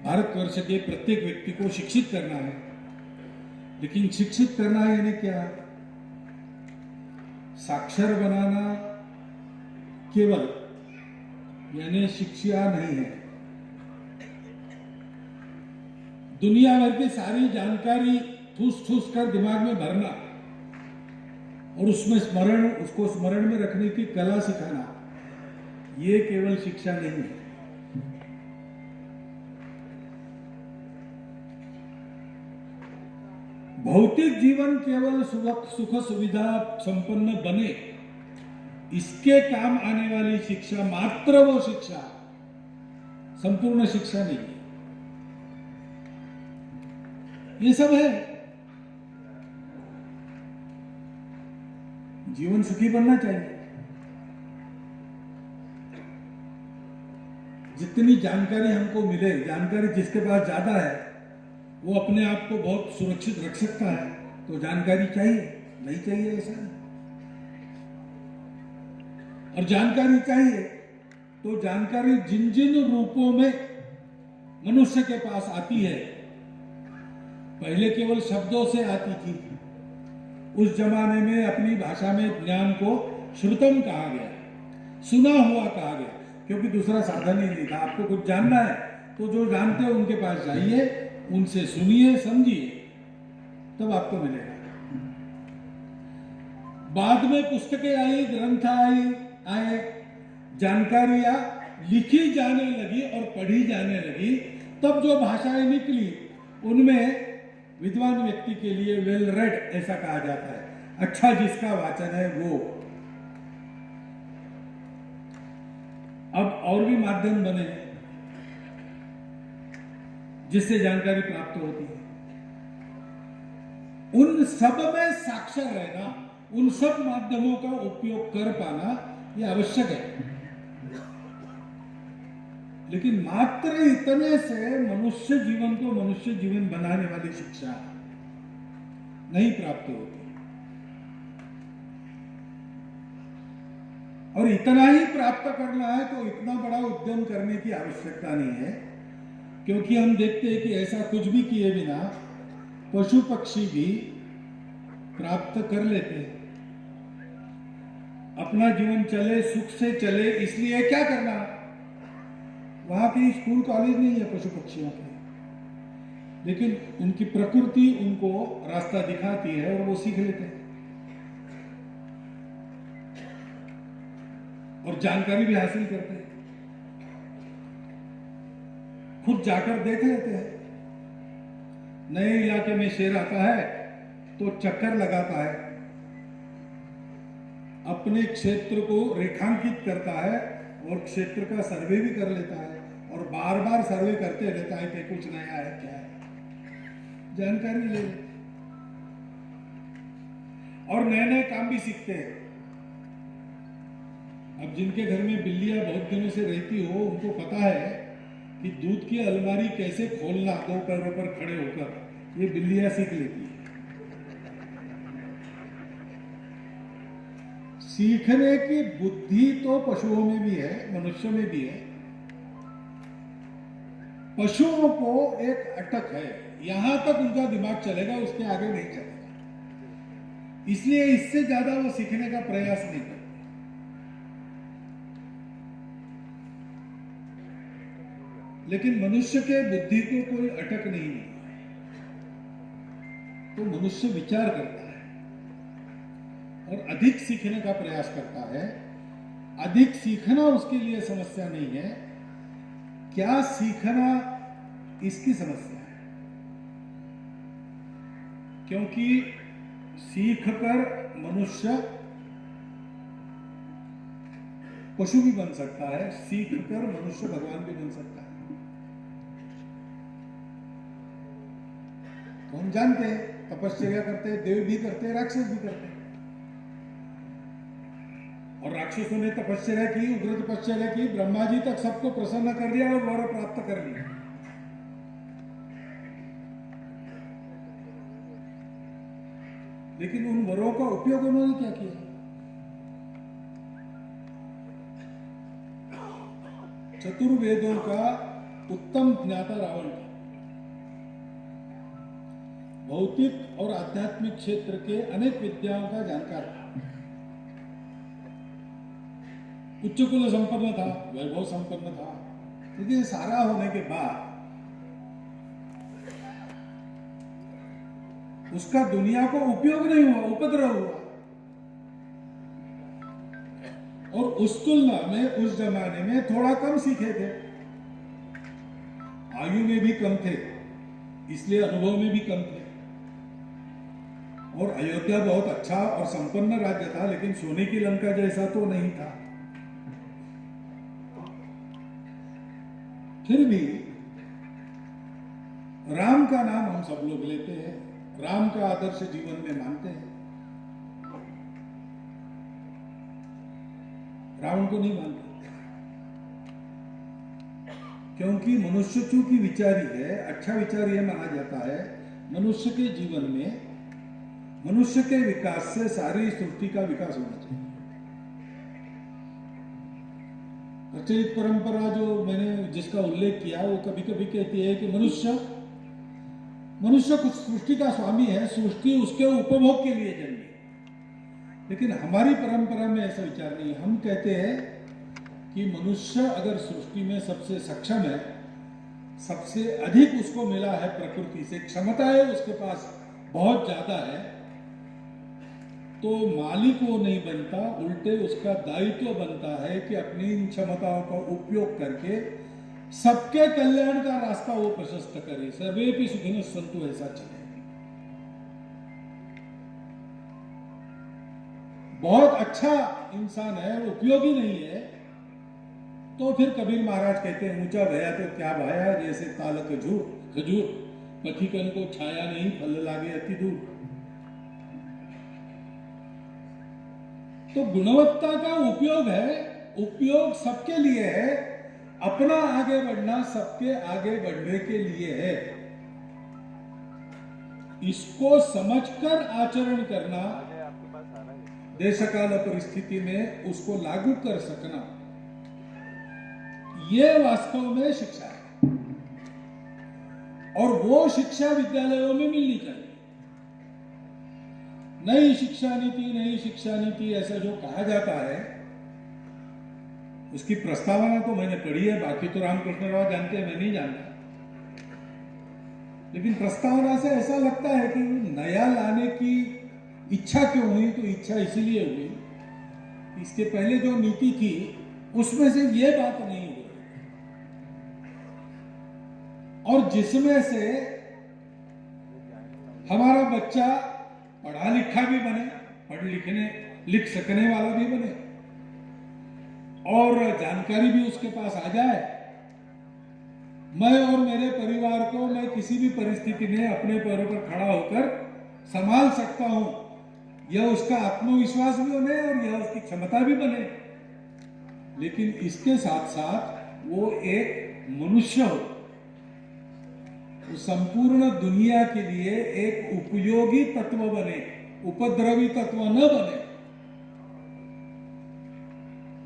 भारतवर्ष के प्रत्येक व्यक्ति को शिक्षित करना है। लेकिन शिक्षित करना यानी क्या? साक्षर बनाना केवल यानी शिक्षा नहीं है। दुनिया भर की सारी जानकारी ठूस ठूस कर दिमाग में भरना और उसको स्मरण में रखने की कला सिखाना, ये केवल शिक्षा नहीं है। भौतिक जीवन केवल सुख सुविधा संपन्न बने, इसके काम आने वाली शिक्षा मात्र वो शिक्षा, संपूर्ण शिक्षा नहीं है। ये सब है। जीवन सुखी बनना चाहिए। जितनी जानकारी हमको मिले, जानकारी जिसके पास ज्यादा है वो अपने आप को बहुत सुरक्षित रख सकता है, तो जानकारी चाहिए नहीं चाहिए ऐसा नहीं। और जानकारी चाहिए तो जानकारी जिन जिन रूपों में मनुष्य के पास आती है, पहले केवल शब्दों से आती थी। उस जमाने में अपनी भाषा में ज्ञान को श्रुतम कहा गया, सुना हुआ कहा गया, क्योंकि दूसरा साधन ही नहीं था। आपको कुछ जानना है तो जो जानते हो उनके पास जाइए, उनसे सुनिए, समझिए, तब आपको मिलेगा। बाद में पुस्तकें आई, ग्रंथ आए, जानकारियां लिखी जाने लगी और पढ़ी जाने लगी। तब जो भाषाएं निकली उनमें विद्वान व्यक्ति के लिए वेल रेड ऐसा कहा जाता है, अच्छा जिसका वाचन है वो। अब और भी माध्यम बने जिससे जानकारी प्राप्त होती है। उन सब में साक्षर रहना, उन सब माध्यमों का उपयोग कर पाना यह आवश्यक है। लेकिन मात्र इतने से मनुष्य जीवन को मनुष्य जीवन बनाने वाली शिक्षा नहीं प्राप्त होती। और इतना ही प्राप्त करना है तो इतना बड़ा उद्यम करने की आवश्यकता नहीं है, क्योंकि हम देखते हैं कि ऐसा कुछ भी किए बिना पशु पक्षी भी प्राप्त कर लेते हैं। अपना जीवन चले, सुख से चले, इसलिए क्या करना? वहां के स्कूल कॉलेज नहीं है पशु पक्षियों के, लेकिन उनकी प्रकृति उनको रास्ता दिखाती है और वो सीख लेते हैं और जानकारी भी हासिल करते हैं। खुद जाकर देख लेते हैं। नए इलाके में शेर आता है तो चक्कर लगाता है, अपने क्षेत्र को रेखांकित करता है और क्षेत्र का सर्वे भी कर लेता है और बार बार सर्वे करते रहता है कि कुछ नया है क्या है, जानकारी ले और नए नए काम भी सीखते हैं। अब जिनके घर में बिल्लियां बहुत दिनों से रहती हो, उनको पता है कि दूध की अलमारी कैसे खोलना, 2 पैरों पर खड़े होकर, ये बिल्लियां सीख लेती है। सीखने की बुद्धि तो पशुओं में भी है, मनुष्य में भी है। पशुओं को एक अटक है, यहां तक उनका दिमाग चलेगा, उसके आगे नहीं चलेगा, इसलिए इससे ज्यादा वो सीखने का प्रयास नहीं करते। लेकिन मनुष्य के बुद्धि को कोई अटक नहीं है, तो मनुष्य विचार करता है और अधिक सीखने का प्रयास करता है। अधिक सीखना उसके लिए समस्या नहीं है, क्या सीखना इसकी समस्या है। क्योंकि सीखकर मनुष्य पशु भी बन सकता है, सीखकर मनुष्य भगवान भी बन सकता है। तो हम जानते हैं, तपश्चर्या करते हैं, देव भी करते हैं, राक्षस भी करते हैं। और राक्षसों ने तपश्चर्या की, उग्र तपश्चर्या की, ब्रह्मा जी तक सबको प्रसन्न कर दिया और वर प्राप्त कर लिया। लेकिन उन वरों का उपयोग उन्होंने क्या किया? चतुर्वेदों का उत्तम ज्ञाता रावण था। भौतिक और आध्यात्मिक क्षेत्र के अनेक विद्याओं का जानकार था। उच्च कुल संपन्न था, वैभव संपन्न था। लेकिन ये सारा होने के बाद उसका दुनिया को उपयोग नहीं हुआ, उपद्रव हुआ। और उस तुलना में उस जमाने में थोड़ा कम सीखे थे, आयु में भी कम थे, इसलिए अनुभव में भी कम थे। और अयोध्या बहुत अच्छा और संपन्न राज्य था, लेकिन सोने की लंका जैसा तो नहीं था। फिर भी राम का नाम हम सब लोग लेते हैं, राम का आदर्श जीवन में मानते हैं, रावण को नहीं मानते। क्योंकि मनुष्य चूंकि विचारी है, अच्छा विचारी है माना जाता है। मनुष्य के जीवन में, मनुष्य के विकास से सारी सृष्टि का विकास होना चाहिए। प्रचलित परंपरा जो मैंने जिसका उल्लेख किया, वो कभी कभी कहती है कि मनुष्य कुछ सृष्टि का स्वामी है, सृष्टि उसके उपभोग के लिए जन्मी। लेकिन हमारी परंपरा में ऐसा विचार नहीं। हम कहते हैं कि मनुष्य अगर सृष्टि में सबसे सक्षम है, सबसे अधिक उसको मिला है प्रकृति से, क्षमताएं उसके पास बहुत ज्यादा है, तो मालिक वो नहीं बनता, उल्टे उसका दायित्व बनता है कि अपनी इन क्षमताओं का उपयोग करके सबके कल्याण का रास्ता वो प्रशस्त करे। सर्वेपि सुखिनः सन्तु, ऐसा चले। बहुत अच्छा इंसान है, उपयोगी नहीं है, तो फिर कबीर महाराज कहते हैं, ऊंचा भया तो क्या भाया, जैसे ताल खजूर, पथिकन को छाया नहीं, फल लागे अति दूर। तो गुणवत्ता का उपयोग है, उपयोग सबके लिए है, अपना आगे बढ़ना सबके आगे बढ़ने के लिए है। इसको समझकर आचरण करना, देशकाल परिस्थिति में उसको लागू कर सकना, ये वास्तव में शिक्षा है। और वो शिक्षा विद्यालयों में मिलनी चाहिए। नई शिक्षा नीति ऐसा जो कहा जाता है, उसकी प्रस्तावना तो मैंने पढ़ी है, बाकी तो रामकृष्ण राव जानते हैं, मैं नहीं जानता। लेकिन प्रस्तावना से ऐसा लगता है कि नया लाने की इच्छा क्यों हुई, तो इच्छा इसीलिए हुई, इसके पहले जो नीति थी उसमें से ये बात नहीं हुई। और जिसमें से हमारा बच्चा पढ़ा लिखा भी बने, लिख सकने वाला भी बने, और जानकारी भी उसके पास आ जाए। मैं और मेरे परिवार को मैं किसी भी परिस्थिति में अपने पैरों पर खड़ा होकर संभाल सकता हूं, यह उसका आत्मविश्वास भी बने और यह उसकी क्षमता भी बने। लेकिन इसके साथ साथ वो एक मनुष्य हो, वो संपूर्ण दुनिया के लिए एक उपयोगी तत्व बने, उपद्रवी तत्व न बने,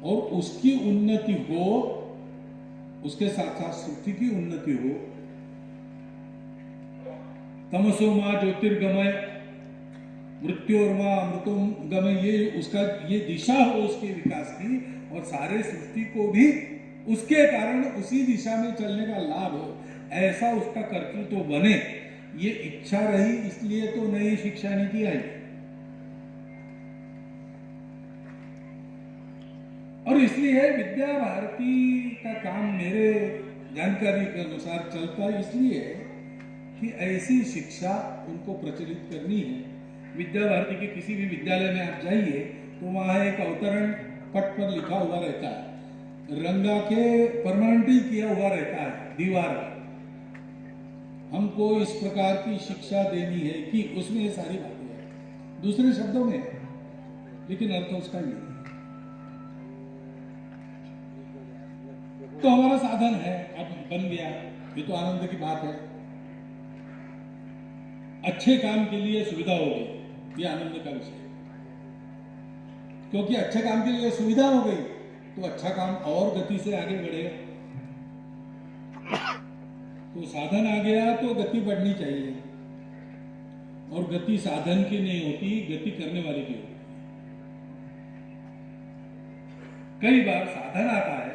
और उसकी उन्नति हो, उसके साथ साथ सृष्टि की उन्नति हो। तमसो मां ज्योतिर्गमय मृत्योर्मा अमृतोम गमय, ये उसका ये दिशा हो उसके विकास की, और सारे सृष्टि को भी उसके कारण उसी दिशा में चलने का लाभ हो, ऐसा उसका कर्तृत्व बने। ये इच्छा रही, इसलिए तो नई शिक्षा नीति आई। और इसलिए विद्या भारती का काम मेरे जानकारी के अनुसार चलता इसलिए कि ऐसी शिक्षा उनको प्रचलित करनी है। विद्या भारती के किसी भी विद्यालय में आप जाइए तो वहां एक अवतरण पट पर लिखा हुआ रहता है, रंगा के परमानेंटली किया हुआ रहता है दीवार पर, हमको इस प्रकार की शिक्षा देनी है कि उसमें ये सारी बातें हैं, दूसरे शब्दों में, लेकिन अर्थ उसका ये है। तो हमारा साधन है, अब बन गया, ये तो आनंद की बात है। अच्छे काम के लिए सुविधा हो गई, ये आनंद का विषय है। क्योंकि अच्छे काम के लिए सुविधा हो गई तो अच्छा काम और गति से आगे बढ़ेगा। तो साधन आ गया तो गति बढ़नी चाहिए, और गति साधन की नहीं होती, गति करने वाले की होती। कई बार साधन आता है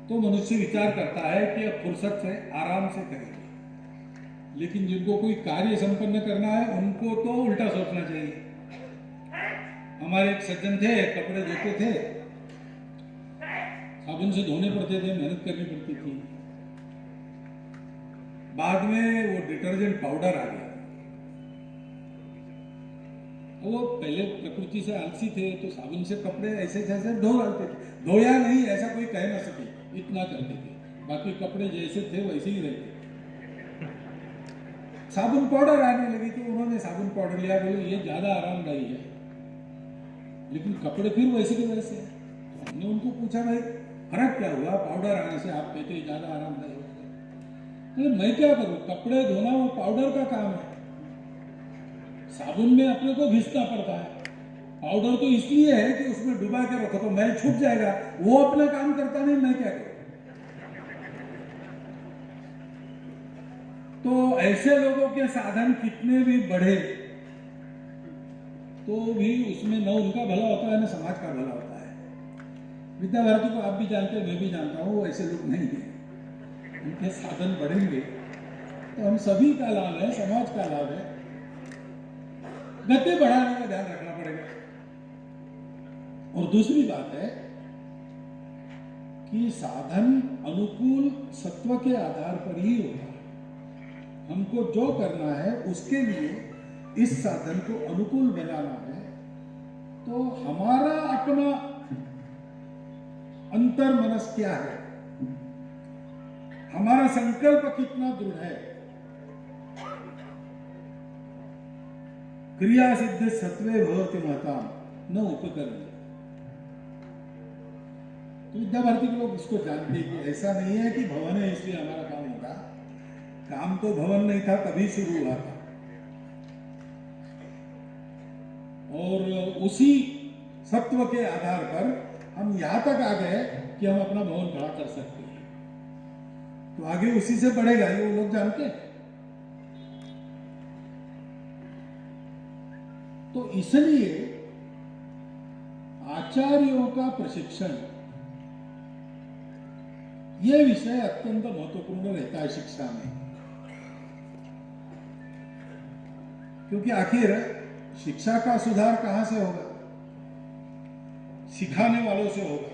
तो मनुष्य विचार करता है कि अब फुर्सत से आराम से करेंगे, लेकिन जिनको कोई कार्य संपन्न करना है उनको तो उल्टा सोचना चाहिए। हमारे एक सज्जन थे, कपड़े धोते थे, साबुन से धोने पड़ते थे, मेहनत करनी पड़ती थी। बाद में वो डिटर्जेंट पाउडर आ गया। वो पहले प्रकृति से आलसी थे तो साबुन से कपड़े ऐसे जैसे धो डालते थे, धोया नहीं ऐसा कोई कह ना सके, इतना करते थे, बाकी कपड़े जैसे थे वैसे ही रहते। साबुन पाउडर आने लगी तो उन्होंने साबुन पाउडर लिया, बोले ये ज्यादा आरामदायी है, लेकिन कपड़े फिर वैसे के वैसे। तो हमने उनको पूछा, भाई फर्क क्या हुआ, पाउडर आने से आप कहते ज्यादा आरामदायी होता है। मैं क्या करूं, कपड़े धोना वो पाउडर का काम है, साबुन में अपने को घिसना पड़ता है, पाउडर तो इसलिए है कि उसमें डुबा के रखो तो मैल छूट जाएगा, वो अपना काम करता नहीं, मैं क्या करूं। तो ऐसे लोगों के साधन कितने भी बढ़े तो भी उसमें न उनका भला होता है न समाज का भला होता है। विद्या भारती को आप भी जानते हैं, मैं भी जानता हूं, वो ऐसे लोग नहीं है। उनके साधन बढ़ेंगे तो हम सभी का लाभ है, समाज का लाभ है। गति बढ़ाने का ध्यान रखना पड़ेगा। और दूसरी बात है कि साधन अनुकूल सत्व के आधार पर ही होगा। हमको जो करना है उसके लिए इस साधन को अनुकूल बनाना है, तो हमारा अपना अंतर मनस क्या है, हमारा संकल्प कितना दृढ़ है। क्रिया सिद्ध सत्वे भवति महता न उपकरण। तो विद्या भारती के लोग इसको जानते हैं कि ऐसा नहीं है कि भवन है इसलिए हमारा काम होगा। काम तो भवन नहीं था तभी शुरू हुआ था, और उसी सत्व के आधार पर हम यहां तक आ गए कि हम अपना भवन खड़ा कर सकते हैं। तो आगे उसी से बढ़ेगा, ये वो लोग जानते हैं। तो इसलिए आचार्यों का प्रशिक्षण यह विषय अत्यंत महत्वपूर्ण रहता है शिक्षा में, क्योंकि आखिर शिक्षा का सुधार कहां से होगा, सिखाने वालों से होगा।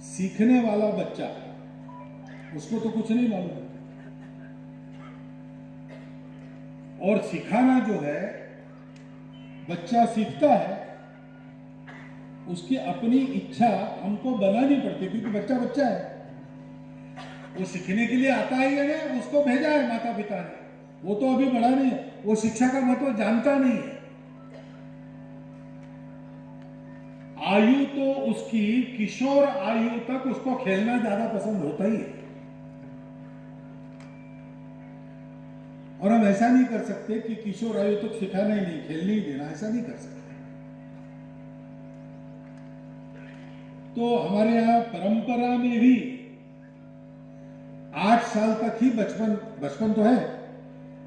सीखने वाला बच्चा, उसको तो कुछ नहीं मालूम, और सिखाना जो है, बच्चा सीखता है, उसकी अपनी इच्छा हमको बनानी पड़ती है, क्योंकि बच्चा बच्चा है। वो सीखने के लिए आता ही है, उसको भेजा है माता पिता ने, वो तो अभी बड़ा नहीं है, वो शिक्षा का महत्व जानता नहीं है। आयु तो उसकी किशोर आयु तक उसको खेलना ज्यादा पसंद होता ही है, और हम ऐसा नहीं कर सकते कि किशोर आयु तक सिखाना ही नहीं, खेलने ही देना, ऐसा नहीं कर सकते। तो हमारे यहां परंपरा में भी 8 साल तक ही बचपन तो है,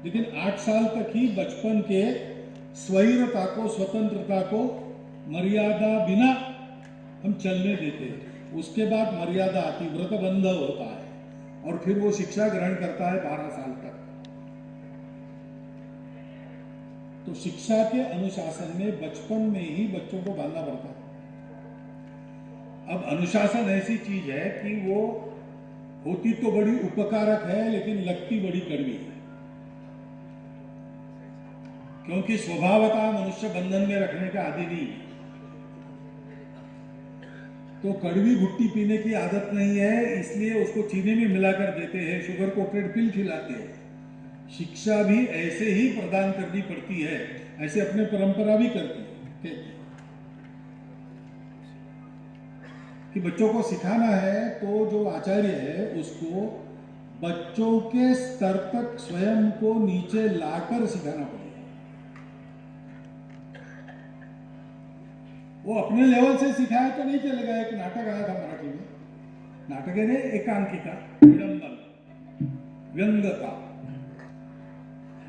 लेकिन 8 साल तक ही बचपन के स्वैरता को, स्वतंत्रता को मर्यादा बिना हम चलने देते हैं। उसके बाद मर्यादा आती, व्रतबंध होता है, और फिर वो शिक्षा ग्रहण करता है 12 साल तक। तो शिक्षा के अनुशासन में बचपन में ही बच्चों को बांधना पड़ता है। अब अनुशासन ऐसी चीज है कि वो होती तो बड़ी उपकारक है, लेकिन लगती बड़ी कड़वी है, क्योंकि स्वभावतः मनुष्य बंधन में रखने का आदी नहीं है। तो कड़वी घुट्टी पीने की आदत नहीं है, इसलिए उसको चीनी में मिलाकर देते हैं, शुगर कोटेड पिल खिलाते हैं। शिक्षा भी ऐसे ही प्रदान करनी पड़ती है, ऐसे अपने परंपरा भी करती है कि बच्चों को सिखाना है, तो जो आचार्य है उसको बच्चों के स्तर तक स्वयं को नीचे लाकर सिखाना पड़ेगा। वो अपने लेवल से सिखाए तो नहीं चलेगा। एक नाटक आया था मराठी में, नाटक है एकांकिका, विडंबन, व्यंगता।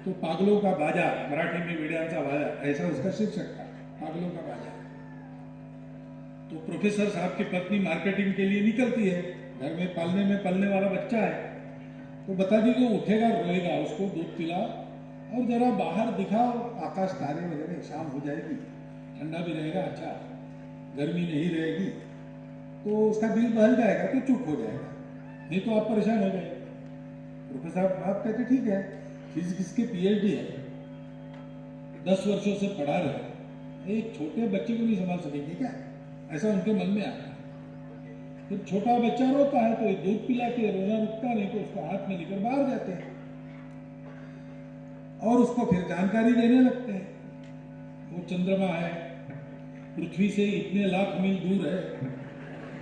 तो पागलों का बाजा, मराठी में विड्यांचा बाजा, ऐसा उसका शीर्षक था, पागलों का बाजा। तो प्रोफेसर साहब की पत्नी मार्केटिंग के लिए निकलती है, घर में पलने वाला बच्चा है, तो बता दी वो उठेगा रोएगा, उसको दूध पिला और जरा बाहर दिखाओ, आकाश तारे वगैरह, शाम हो जाएगी, ठंडा भी रहेगा, अच्छा गर्मी नहीं रहेगी, तो उसका दिल बहल जाएगा, तो चुप हो जाएगा, नहीं तो आप परेशान हो जाएंगे। प्रोफेसर साहब कहते ठीक है, फिजिक्स के पीएचडी है, 10 वर्षों से पढ़ा रहे, एक छोटे बच्चे को नहीं संभाल सकेंगे क्या, ऐसा उनके मन में आता है। फिर छोटा बच्चा रोता है तो दूध पिला के रोना रुकता नहीं, तो उसको हाथ में लेकर बाहर जाते हैं और उसको फिर जानकारी देने लगते हैं। वो चंद्रमा है, पृथ्वी से इतने लाख मील दूर है,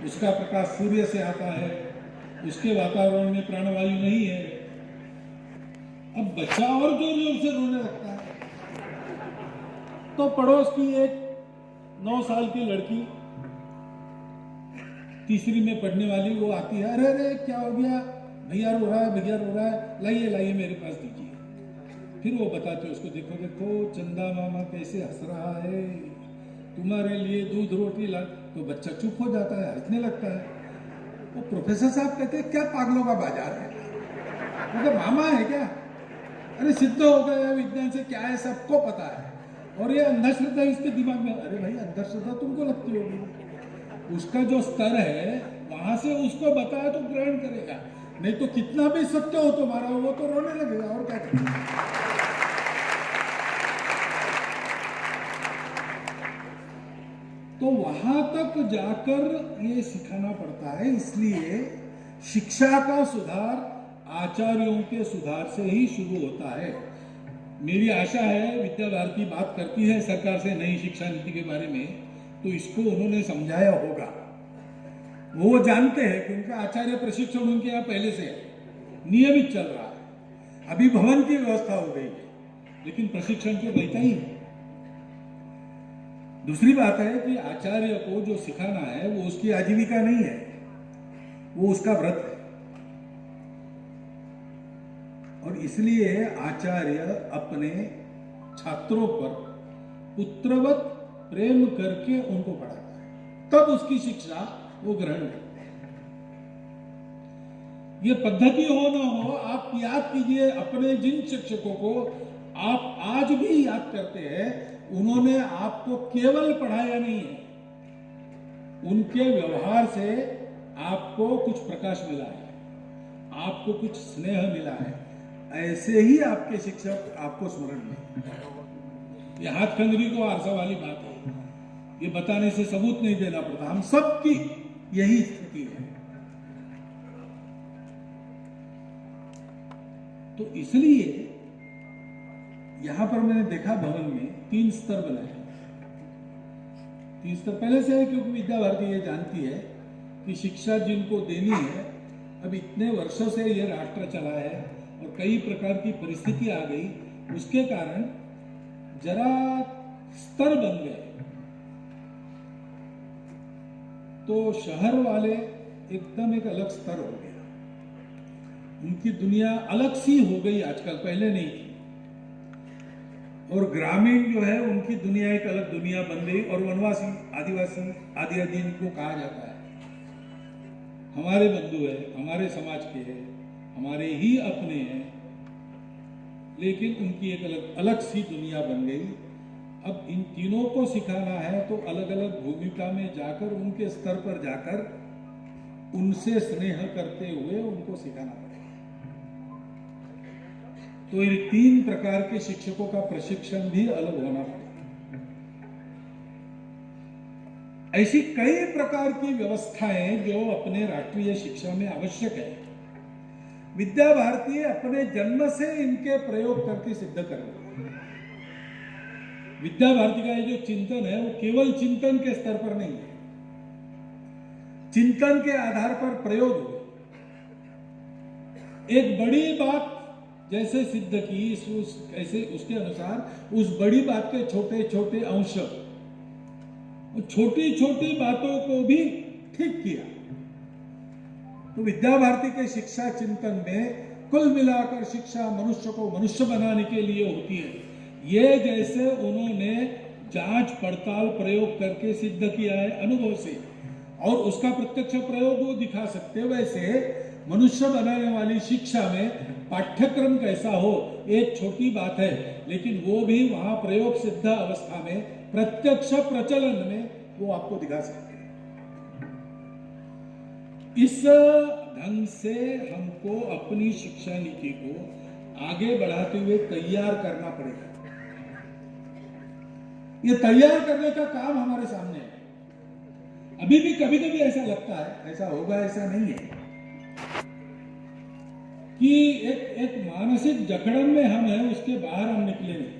उसका प्रकाश सूर्य से आता है, उसके वातावरण में प्राणवायु नहीं है। अब बच्चा और जोर जोर से रोने लगता है, तो पड़ोस की एक 9 साल की लड़की, तीसरी में पढ़ने वाली, वो आती है, अरे अरे क्या हो गया, भैया रो रहा है, लाइए मेरे पास दीजिए। फिर वो बताते उसको, देखो देखो चंदा मामा कैसे हंस रहा है, तुम्हारे लिए दूध रोटी ला। तो बच्चा चुप हो जाता है, हंसने लगता है। तो प्रोफेसर साहब कहते हैं क्या पागलों का बाजार है, मतलब मामा है क्या, अरे सिद्ध हो गया विज्ञान से, क्या है सबको पता है, और ये अंधश्रद्धा इसके दिमाग में। अरे भाई अंधश्रद्धा तुमको लगती होगी, उसका जो स्तर है वहां से उसको बताया तो ग्रहण करेगा, नहीं तो कितना भी सत्य हो तुम्हारा, वो तो रोने लगेगा, और क्या करेगा। तो वहां तक जाकर ये सिखाना पड़ता है। इसलिए शिक्षा का सुधार आचार्यों के सुधार से ही शुरू होता है। मेरी आशा है विद्या भारती बात करती है सरकार से नई शिक्षा नीति के बारे में, तो इसको उन्होंने समझाया होगा। वो जानते हैं कि उनका आचार्य प्रशिक्षण उनके यहाँ पहले से नियमित चल रहा है, अभी भवन की व्यवस्था हो गई है, लेकिन प्रशिक्षण तो रहता ही है। दूसरी बात है कि आचार्य को जो सिखाना है वो उसकी आजीविका नहीं है, वो उसका व्रत है, और इसलिए आचार्य अपने छात्रों पर पुत्रवत प्रेम करके उनको पढ़ाता है, तब उसकी शिक्षा वो ग्रहण करते हैं। ये पद्धति हो ना हो, आप याद कीजिए अपने जिन शिक्षकों को आप आज भी याद करते हैं, उन्होंने आपको केवल पढ़ाया नहीं है, उनके व्यवहार से आपको कुछ प्रकाश मिला है, आपको कुछ स्नेह मिला है। ऐसे ही आपके शिक्षक आपको स्मरण में। ये हाथ खंजरी को आरसा वाली बात है, ये बताने से सबूत नहीं देना पड़ता, हम सबकी यही स्थिति है। तो इसलिए यहां पर मैंने देखा भवन में 3 स्तर बनाए। 3 स्तर पहले से है, क्योंकि विद्या भारती ये जानती है कि शिक्षा जिनको देनी है, अब इतने वर्षों से ये राष्ट्र चला है और कई प्रकार की परिस्थिति आ गई, उसके कारण जरा स्तर बन गए। तो शहर वाले एकदम एक अलग स्तर हो गया, उनकी दुनिया अलग सी हो गई आजकल, पहले नहीं थी। और ग्रामीण जो है उनकी दुनिया एक अलग दुनिया बन गई, और वनवासी आदिवासी आदि इनको कहा जाता है, हमारे बंधु है, हमारे समाज के हैं, हमारे ही अपने हैं, लेकिन उनकी एक अलग सी दुनिया बन गई। अब इन तीनों को सिखाना है तो अलग अलग भूमिका में जाकर, उनके स्तर पर जाकर उनसे स्नेह करते हुए उनको सिखाना पड़ेगा। तो इन 3 प्रकार के शिक्षकों का प्रशिक्षण भी अलग होना पड़ेगा। ऐसी कई प्रकार की व्यवस्थाएं जो अपने राष्ट्रीय शिक्षा में आवश्यक है, विद्या भारती अपने जन्म से इनके प्रयोग करके सिद्ध कर रही है। विद्या भारती का ये जो चिंतन है वो केवल चिंतन के स्तर पर नहीं है, चिंतन के आधार पर प्रयोग हुए। एक बड़ी बात जैसे सिद्ध की, ऐसे उसके अनुसार उस बड़ी बात के छोटे छोटे अंश, छोटी छोटी बातों को भी ठीक किया। तो विद्या भारती के शिक्षा चिंतन में कुल मिलाकर शिक्षा मनुष्य को मनुष्य बनाने के लिए होती है। ये जैसे उन्होंने जांच पड़ताल प्रयोग करके सिद्ध किया है अनुभव से, और उसका प्रत्यक्ष प्रयोग वो दिखा सकते, वैसे मनुष्य बनाने वाली शिक्षा में पाठ्यक्रम कैसा हो एक छोटी बात है, लेकिन वो भी वहां प्रयोग सिद्ध अवस्था में प्रत्यक्ष प्रचलन में वो आपको दिखा सकते हैं। इस ढंग से हमको अपनी शिक्षा नीति को आगे बढ़ाते हुए तैयार करना पड़ेगा। ये तैयार करने का काम हमारे सामने है। अभी भी कभी कभी ऐसा लगता है, ऐसा होगा ऐसा नहीं है, कि एक मानसिक जकड़न में हम हैं, उसके बाहर हम निकले नहीं।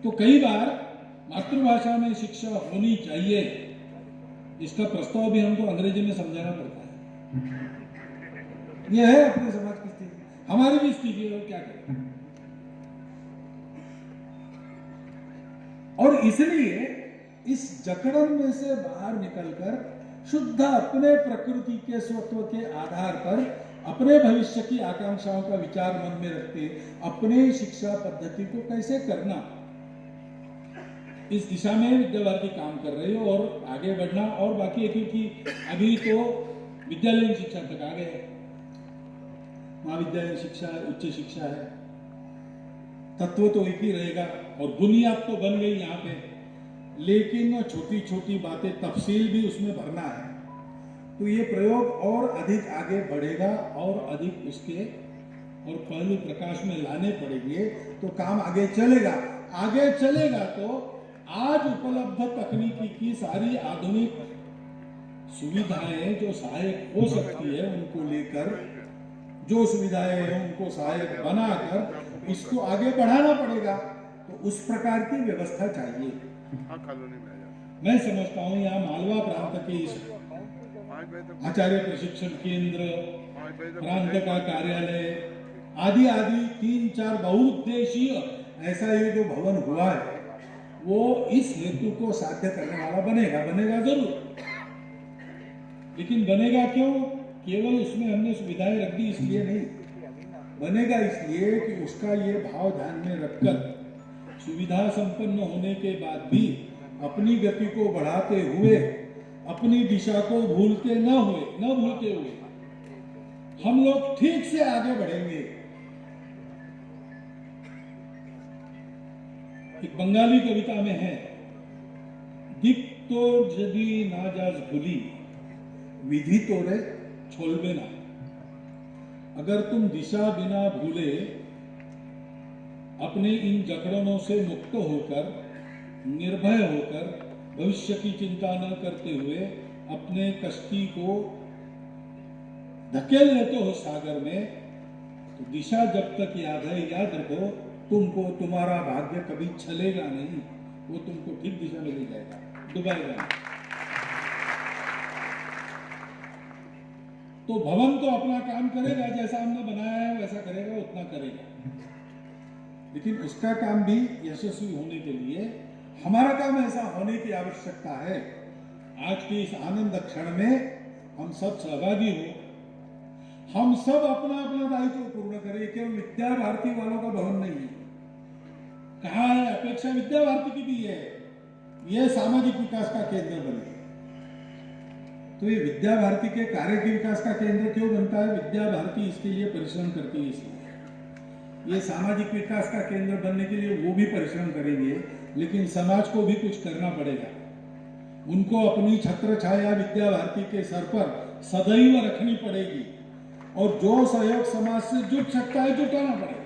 तो कई बार मातृभाषा में शिक्षा होनी चाहिए, इसका प्रस्ताव भी हमको अंग्रेजी में समझाना पड़ता है। यह है अपने समाज की स्थिति, हमारी भी स्थिति है, क्या करें। और इसलिए इस जकड़न में से बाहर निकलकर शुद्ध अपने प्रकृति के स्वत्व के आधार पर अपने भविष्य की आकांक्षाओं का विचार मन में रखते अपने शिक्षा पद्धति को कैसे करना, इस दिशा में विद्या भारती काम कर रही हो और आगे बढ़ना और बाकी है, क्योंकि अभी तो विद्यालयीन शिक्षा तक आ गए, महाविद्यालयीन शिक्षा है, उच्च शिक्षा है, तत्व तो एक ही रहेगा और बुनियाद तो बन गई यहाँ पे, लेकिन छोटी छोटी बातें तफसील भी उसमें भरना है। तो ये प्रयोग और अधिक आगे बढ़ेगा और अधिक उसके और पहलू प्रकाश में लाने पड़ेंगे, तो काम आगे चलेगा। आगे चलेगा तो आज उपलब्ध तकनीकी की सारी आधुनिक सुविधाएं जो सहायक हो सकती है उनको लेकर, जो सुविधाएं हैं उनको सहायक बनाकर इसको आगे बढ़ाना पड़ेगा। तो उस प्रकार की व्यवस्था चाहिए। मैं समझता हूँ यहाँ मालवा प्रांत के इस आचार्य प्रशिक्षण केंद्र, प्रांत का कार्यालय आदि आदि 3-4 बहुउद्देशीय ऐसा ये जो भवन हुआ है, वो इस हेतु को साध्य करने वाला बनेगा जरूर। लेकिन बनेगा क्यों? केवल उसमें हमने सुविधाएं रख दी इसलिए नहीं, बनेगा इसलिए कि उसका ये भाव ध्यान में रखकर सुविधा संपन्न होने के बाद भी अपनी गति को बढ़ाते हुए अपनी दिशा को भूलते हुए हम लोग ठीक से आगे बढ़ेंगे। एक बंगाली कविता में है, दिक तो जदी ना जाज भूली विधि तोरे छोलबे ना। अगर तुम दिशा बिना भूले अपने इन जकड़नों से मुक्त होकर निर्भय होकर भविष्य की चिंता न करते हुए अपने कश्ती को धकेल लेते हो सागर में, तो दिशा जब तक याद है, याद रखो तुमको तुम्हारा भाग्य कभी छलेगा नहीं, वो तुमको ठीक दिशा में ले जाएगा, डुबाएगा नहीं। तो भवन तो अपना काम करेगा, जैसा हमने बनाया है वैसा करेगा, उतना करेगा, लेकिन उसका काम भी यशस्वी होने के लिए हमारा काम ऐसा होने की आवश्यकता है। आज के इस आनंद क्षण में हम सब सहभागी हो, हम सब अपना अपना दायित्व पूर्ण करें। केवल विद्या भारती वालों का भवन नहीं है, कहाँ है, अपेक्षा विद्या भारती की भी है, यह सामाजिक विकास का केंद्र बने। तो ये विद्या भारती के कार्य के विकास का केंद्र क्यों बनता है? विद्या भारती इसके लिए परिश्रम करती है, इसलिए ये सामाजिक विकास का केंद्र बनने के लिए वो भी परिश्रम करेंगे, लेकिन समाज को भी कुछ करना पड़ेगा। उनको अपनी छत्र छाया विद्या भारती के सर पर सदैव रखनी पड़ेगी और जो सहयोग समाज से जुट सकता है जुटाना पड़ेगा।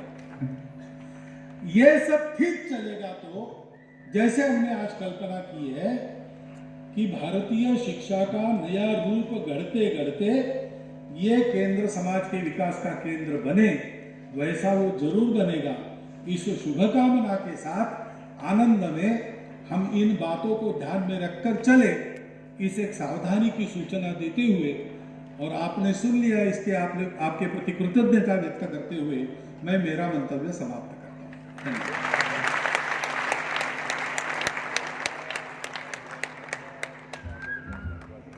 ये सब ठीक चलेगा तो जैसे हमने आज कल्पना की है कि भारतीय शिक्षा का नया रूप गढ़ते गढ़ते ये केंद्र समाज के विकास का केंद्र बने, वैसा वो जरूर बनेगा। इस शुभकामना के साथ आनंद में हम इन बातों को ध्यान में रखकर चले, इस एक सावधानी की सूचना देते हुए, और आपने सुन लिया, इसके आपके प्रति कृतज्ञता व्यक्त करते हुए मैं मेरा मंतव्य समाप्त करता हूँ। धन्यवाद।